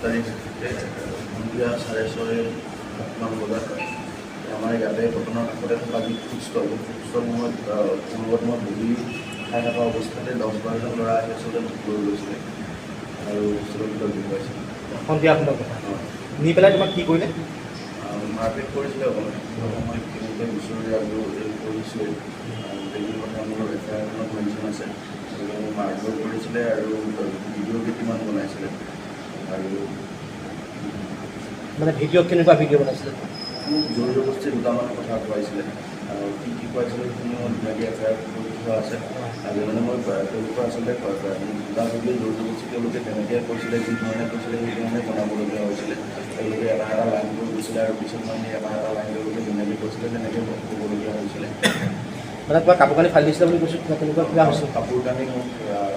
তাৰিখে সন্ধিয়া 6:30মান বজাত আমাৰ ইয়াতে কটনৰ কাষতে থকা যি ফুডষ্টল সময়ত লগত মই বহি খাই থকা অৱস্থাতে 10-12জন ল'ৰা আহি আচলতে লৈ গৈছিলে আৰু হোষ্টেলৰ ভিতৰত দেখুৱাইছে। সন্ধিয়া সময়ত কথা নি পেলাই তোমাক কি কৰিলে? মাৰপিট কৰিছিলে অকণমান মই কেনেকৈ বিচাৰি আৰু কৰিছোঁ গোটেইখিনি কথা মোৰ এফআইআৰখনত মেনশ্যন আছে। গতিকে মোক মাৰধৰ কৰিছিলে আৰু ভিডিঅ' কেইটামান বনাইছিলে আৰু মানে ভিডিঅ'ত কেনেকুৱা ভিডিঅ' বনাইছিলে? মোক জোৰ জবৰদস্তি দুটামান কথা খুৱাইছিলে আৰু কি খুৱাইছিলে সেইখিনি মই ধুনীয়াকৈ এফআইআৰ কৰি থোৱা আছে। আৰু মানে মই তেওঁলোকৰ আচলতে দুটা ভিডিঅ' জোৰ জবৰদস্তি তেওঁলোকে তেনেকৈ কৈছিলে, যি ধৰণে কৈছিলে সেই ধৰণে বনাবলগীয়া হৈছিলে। তেওঁলোকে এটা লাইন কৰি গৈছিলে আৰু পিছত মানে এটা লাইন তেওঁলোকে যেনেকৈ কৈছিলে তেনেকৈ ক'বলগীয়া হৈছিলে। মানে কিবা কাপোৰ কানি ফালি দিছিলে বুলি কৈছোঁ, তেনেকুৱা কিবা হৈছিল? কাপোৰ কানি মোক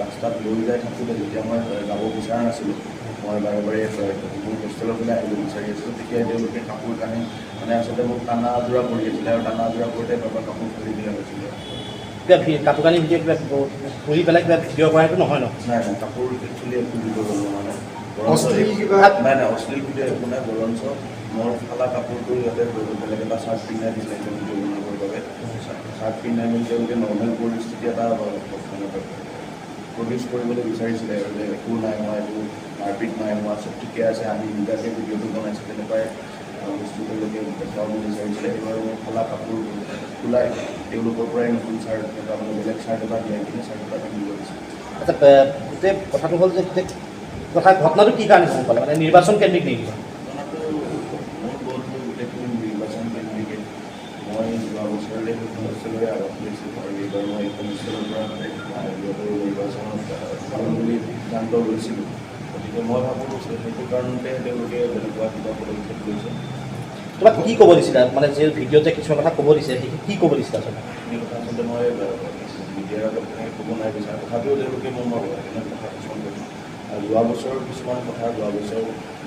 ৰাস্তাত লৈ যাই থাকোঁতে যেতিয়া মই যাব বিচৰা নাছিলোঁ, মই বাৰে বাৰে মোৰ হোষ্টেলৰ ফালে আহিব বিচাৰি আছিলোঁ, তেতিয়া তেওঁলোকে কাপোৰ কানি মানে আচলতে মোক টানা আজোৰা কৰি আছিলে আৰু টানা আজোৰা কৰোঁতে বাবা কাপোৰ খুলি দিয়া হৈছিলে। কিবা কাপোৰ কানি ভিডিঅ' কিবা কৰি পেলাই কিবা ভিডিঅ' কৰা সেইটো নহয় ন? নাই নাই, কাপোৰ একচুৱেলি একো ভিডিঅ' কৰিব মানে নাই নাই, অশ্লীল ভিডিঅ' একো নাই। বৰঞ্চ মোৰ ফালা কাপোৰটো ইয়াতে বেলেগ এটা চাৰ্ট পিন্ধাই দিছিলে ভিডিঅ' বনাবৰ বাবে। চাৰ্ট পিন্ধাই মেলি তেওঁলোকে নৰ্মেল পৰিস্থিতি এটা প্ৰডিউচ কৰিবলৈ বিচাৰিছিলে আৰু যে একো নাই হোৱা, একো মাৰপিট নাই হোৱা, চব ঠিকে আছে, আমি নিজাকৈ ভিডিঅ'টো বনাইছোঁ, তেনেকুৱাই বস্তু তেওঁলোকে দেখুৱাব বিচাৰিছিলে। এইবাৰ মোৰ ফালা কাপোৰ ওলাই তেওঁলোকৰ পৰাই নতুন চাৰ্ট এটা মানে বেলেগ চাৰ্ট এটা দিয়াই কিনে চাৰ্ট এটা পিন্ধিব দিছিলে। আচ্ছা, গোটেই কথাটো হ'ল যে গোটেই ঘটনাটো কি কাৰণে গম পালে? মানে নিৰ্বাচন কেন্দ্ৰিক নেকি? ঘটনাটো মোৰ বহুতো গোটেইখিনি নিৰ্বাচন কেন্দ্ৰিকে। মই যোৱা বছৰলৈ সেইখন হোষ্টেলৰে আগত লৈছোঁ আৰু এইবাৰ মই এইখন হোষ্টেলৰ পৰা সিহঁতৰ নিৰ্বাচনত পালন বুলি সিদ্ধান্ত লৈছিলোঁ। গতিকে মই ভাবোঁ সেইটো কাৰণতে তেওঁলোকে তেনেকুৱা কিবা পদক্ষেপ লৈছে। তোমাক কি ক'ব দিছিলে? মানে যে ভিডিঅ'ত যে কিছুমান কথা ক'ব দিছে, সেই কি ক'ব দিছিলে আচলতে? সেইখিনি কথা আচলতে মই মিডিয়াৰ আগত তেনেকৈ ক'ব নাই বিচাৰোঁ, তথাপিও তেওঁলোকে মই তেনে কথা কিছুমান কৈছোঁ। যোৱা বছৰৰ কিছুমান কথা, যোৱা বছৰ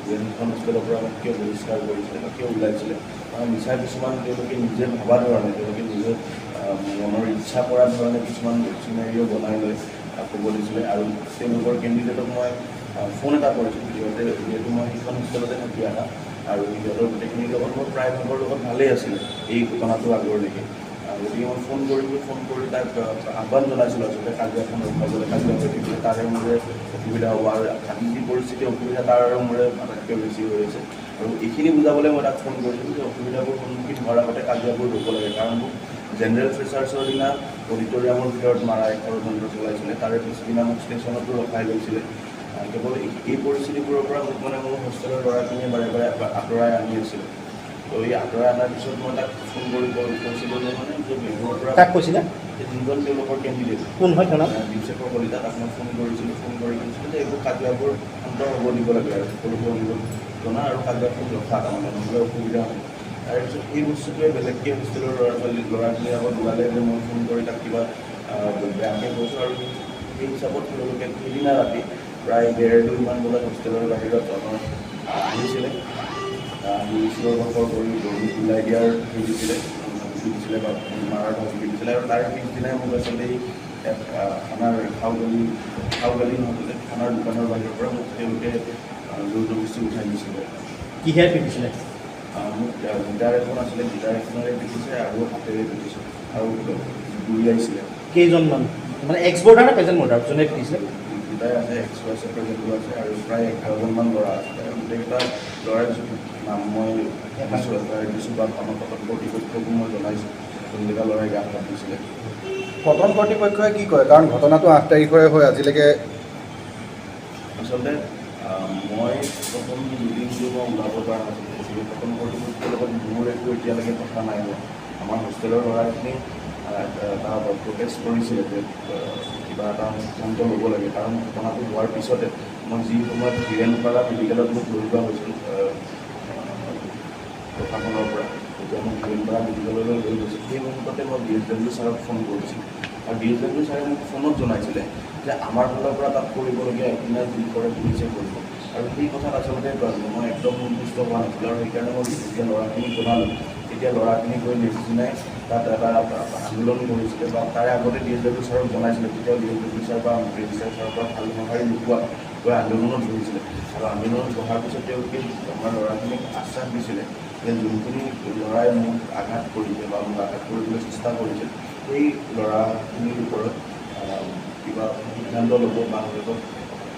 সেইখন হোষ্টেলৰ পৰা মোক কিয় বহিষ্কাৰ কৰিছিলে বা কিয় ওলাইছিলে, মিছা কিছুমান তেওঁলোকে নিজে ভবা ধৰণে, তেওঁলোকে নিজে মনৰ ইচ্ছা কৰা ধৰণে কিছুমান চিনাৰিও বনাই লৈ ক'ব দিছিলে। আৰু তেওঁলোকৰ কেণ্ডিডেটক মই ফোন এটা কৰিছোঁ, যিহেতু মই সেইখন হোষ্টেলতে থাকি আহা আৰু সিহঁতৰ গোটেইখিনিৰ লগত মোৰ প্ৰায়ভাগৰ লগত ভালেই আছিলে এই ঘটনাটো আগৰলৈকে। গতিকে মই ফোন কৰি তাক আহ্বান জনাইছিলোঁ আচলতে কাজিয়াখন ৰখাবলৈ, কাজিয়া হৈ থাকিলে তাৰে মোৰে অসুবিধা হ'ব আৰু আজি যি পৰিস্থিতি অসুবিধা তাৰ আৰু মোৰে আটাইতকৈ বেছি হৈ আছে। আৰু এইখিনি বুজাবলৈ মই তাক ফোন কৰিছিলোঁ যে অসুবিধাবোৰ সন্মুখীন হোৱাৰ আগতে কাজিয়াবোৰ ৰ'ব লাগে। কাৰণ মোক জেনেৰেল ফ্ৰেচাৰ্ছৰ দিনা অডিটৰিয়ামৰ ভিতৰত মাৰা ষড়যন্ত্ৰ চলাইছিলে, তাৰে পিছদিনা মোক ষ্টেচনতো ৰখাই লৈছিলে। কেৱল এই পৰিস্থিতিবোৰৰ পৰা মোক মানে মোৰ হোষ্টেলৰ ল'ৰাখিনিয়ে বাৰে বাৰে আঁতৰাই আনি আছিলে। তো এই আঁতৰাই অনাৰ পিছত মই তাক ফোন কৰি কৈছিলোঁ যে মানে এইবোৰৰ পৰা কাক কৈছিলে? যোনজন তেওঁলোকৰ কেণ্ডিডেট কোন হয় তেওঁ? দিৱসেশ্বৰ কলিতা, তাক মই ফোন কৰিছিলোঁ। ফোন কৰি কৈছিলোঁ যে এইবোৰ কাজিয়াবোৰ শান্ত হ'ব দিব লাগে আৰু সকলোকে অনুৰোধ জনা আৰু কাজিয়াখন ৰখা, তাৰমানে নহ'লে অসুবিধা হয়। তাৰপিছত এই বস্তুটোৱে বেলেগকৈ হোষ্টেলৰ ল'ৰাখিনিৰ আগত ওলালে যে মই ফোন কৰি তাক কিবা বেয়াকৈ কৈছোঁ আৰু সেই হিচাপত তেওঁলোকে সেইদিনা ৰাতি প্ৰায় 1:30-2মান বজাত হোষ্টেলৰ বাহিৰত আহিছিলে। আহি চিঞৰ বাখৰ কৰি ওলাই দিয়াৰ হেৰি দিছিলে বা মাৰাৰ ধমকি দিছিলে। আৰু তাৰ পিছদিনাই মোক আচলতে থানাৰ খাওগালি নহ'লে থানাৰ দোকানৰ বাহিৰৰ পৰা মোক তেওঁলোকে জোৰ জবৰদস্তি উঠাই দিছিলে। কিহেৰে পিটিছিলে? মোক গিটাৰ এখন আছিলে, গিটাৰ এখনেৰে পিটিছে আৰু হাতেৰে পিটিছে আৰু গুৰিয়াইছিলে। কেইজনমান মানে এক্স বৰ্ডাৰ নে প্ৰেজেণ্ট বৰ্ডাৰ যোনে পিটিছিলে? দুটাই আছে, এক্সো আছে, প্ৰেজেণ্টো আছে আৰু প্ৰায় 11জনমান ল'ৰা আছে। গোটেইকেইটা ল'ৰাই নাম মই দিছোঁ বা কামত কৰ্তৃপক্ষকো মই জনাইছোঁ, যোনকেইটা ল'ৰাই গাত হাত দিছিলে। কটন কৰ্তৃপক্ষই কি কয়? কাৰণ ঘটনাটো 8 তাৰিখৰে হৈ আজিলৈকে আচলতে মই প্ৰথম দুদিনটো মই ওলাব পৰা নাছিলোঁ। কটন কৰ্তৃপক্ষৰ লগত মোৰ একো এতিয়ালৈকে কথা নাই হোৱা। আমাৰ হোষ্টেলৰ ল'ৰাখিনি এটা প্ৰটেষ্ট কৰিছিলে যে কিবা এটা সিদ্ধান্ত ল'ব লাগে। কাৰণ ঘটনাটো হোৱাৰ পিছতে মই যি সময়ত হিৰেণপাৰা মেডিকেলত মোক লৈ যোৱা হৈছিল প্ৰশাসনৰ পৰা, তেতিয়া মোক হিৰেণপাৰা মেডিকেললৈ লৈ গৈছিল। সেই মুহূৰ্ততে মই DSW ছাৰক ফোন কৰিছিলোঁ আৰু DSW ছাৰে মোক ফোনত জনাইছিলে যে আমাৰ ফালৰ পৰা তাত কৰিবলগীয়া একদিনা যি কৰে পুলিচে কৰিব। আৰু সেই কথাত আচলতে মই একদম সন্তুষ্ট হোৱা নাছিলোঁ আৰু সেইকাৰণে মই যেতিয়া ল'ৰাখিনিক জনালোঁ, তেতিয়া ল'ৰাখিনি গৈ নেক্সট দিনাই তাত এটা আন্দোলন কৰিছিলে বা তাৰে আগতে DSW ছাৰক জনাইছিলে, তেতিয়াও DSW ছাৰ বা ৰেজিষ্ট্ৰাৰ ছাৰৰ পৰা ভাল সঁহাৰি নোপোৱা গৈ আন্দোলনত বহিছিলে আৰু আন্দোলনত বহাৰ পিছত তেওঁলোকে আমাৰ ল'ৰাখিনিক আশ্বাস দিছিলে যে যোনখিনি ল'ৰাই মোক আঘাত কৰিছে বা মোক আঘাত কৰিবলৈ চেষ্টা কৰিছিল সেই ল'ৰাখিনিৰ ওপৰত কিবা সিদ্ধান্ত ল'ব বা সিহঁতক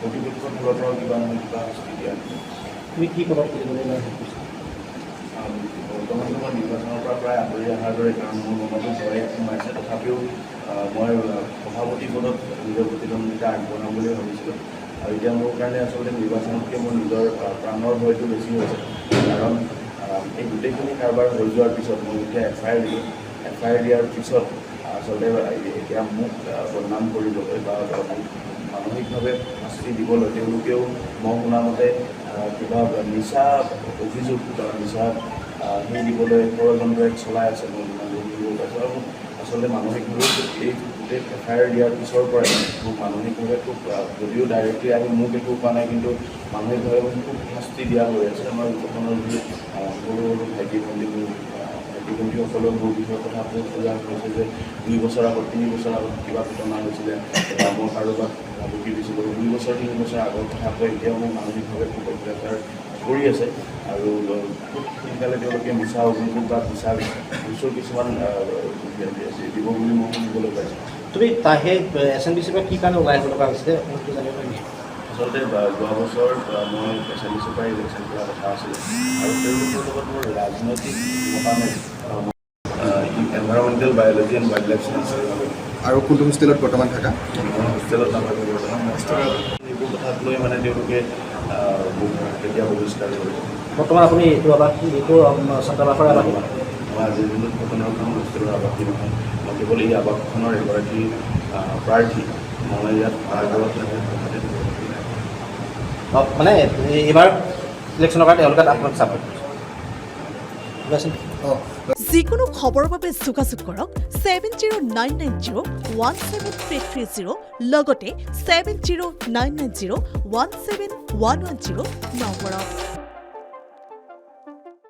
কৰ্তৃপক্ষৰ ফালৰ পৰাও কিবা নহয় কিবা শাস্তি দিয়া তুমি কি ক'বা বৰ্তমান মই নিৰ্বাচনৰ পৰা প্ৰায় আঁতৰি অহাৰ দৰে, কাৰণ মোৰ মনতো ভয় সোমাইছে। তথাপিও মই সভাপতি পদত নিজৰ প্ৰতিদ্বন্দ্বিতা আগবঢ়াম বুলি ভাবিছিলোঁ আৰু এতিয়া মোৰ কাৰণে আচলতে নিৰ্বাচনতকৈ মোৰ নিজৰ প্ৰাণৰ ভয়টো বেছি হৈছে, কাৰণ এই গোটেইখিনি কাৰবাৰ হৈ যোৱাৰ পিছত মই যেতিয়া FIR দিলোঁ, FIR দিয়াৰ পিছত আচলতে এতিয়া মোক বদনাম কৰিবলৈ বা মানসিকভাৱে শাস্তি দিবলৈ তেওঁলোকেও মই শুনামতে কিবা নিচা অভিযোগ বা নিচা সেই দিবলৈ ষড়যন্ত্ৰ চলাই আছে মই যিমান দূৰ পাইছোঁ। আৰু আচলতে মানসিকভাৱে এই গোটেই FIR দিয়াৰ পিছৰ পৰাই মোক মানসিকভাৱে খুব, যদিও ডাইৰেক্টলি আহি মোক একো কোৱা নাই, কিন্তু মানসিকভাৱে মোক খুব শাস্তি দিয়া হৈ আছে। আমাৰ ঘটনাৰ যি সৰু সৰু ভাইটি ভণ্টিসকলেও মোৰ বিষয়ে কথা বহুত খোজা হৈছে যে 2 বছৰ আগত 3 বছৰ আগত কিবা ঘটনা হৈছিলে বা মই কাৰোবাক ভাবুকি দিছিলোঁ, 2 বছৰ 3 বছৰ আগৰ কথা কৈ এতিয়াও মোক মানসিকভাৱে খুব অত্যাচাৰ কৰি আছে আৰু খুব সোনকালে তেওঁলোকে মিছা অভিযোগ বা মিছা গোচৰ কিছুমান দিব বুলি মই শুনিবলৈ পাইছোঁ। তুমি সেই SNBCৰ পৰা কি কাৰণে ওলাই আহিব লগা হৈছিলে জানিব পাৰিম? আচলতে যোৱা বছৰ মই SNBCৰ পৰা ইলেকশ্যন কৰাৰ কথা আছিলে আৰু তেওঁলোকৰ লগত মোৰ ৰাজনৈতিক মতামত environmental biology and wild life চায়েন্সৰ আৰু কোনটো হোষ্টেলত বৰ্তমান থাকা? মই হোষ্টেলত নাথাকোঁ বৰ্তমান। এইবোৰ কথাক লৈ মানে তেওঁলোকে তেতিয়া বহিষ্কাৰ কৰিছে। বৰ্তমান আপুনি এইটো ছাত্ৰাবাসৰ আবাসী? মই আজিৰ দিনত বৰ্তমান হোষ্টেলৰ আবাসী নহয়, মই কেৱল এই আৱাসখনৰ এগৰাকী প্ৰাৰ্থী। মই ইয়াত ভাড়াঘৰত থাকোঁ। মানে এইবাৰ ইলেকশ্যনৰ কাৰণে তেওঁলোকে আপোনাক চাপৰ্ট কৰিছে। যিকোনো খবৰৰ বাবে যোগাযোগ কৰক 7099017330 লগতে 7099017110 নম্বৰত।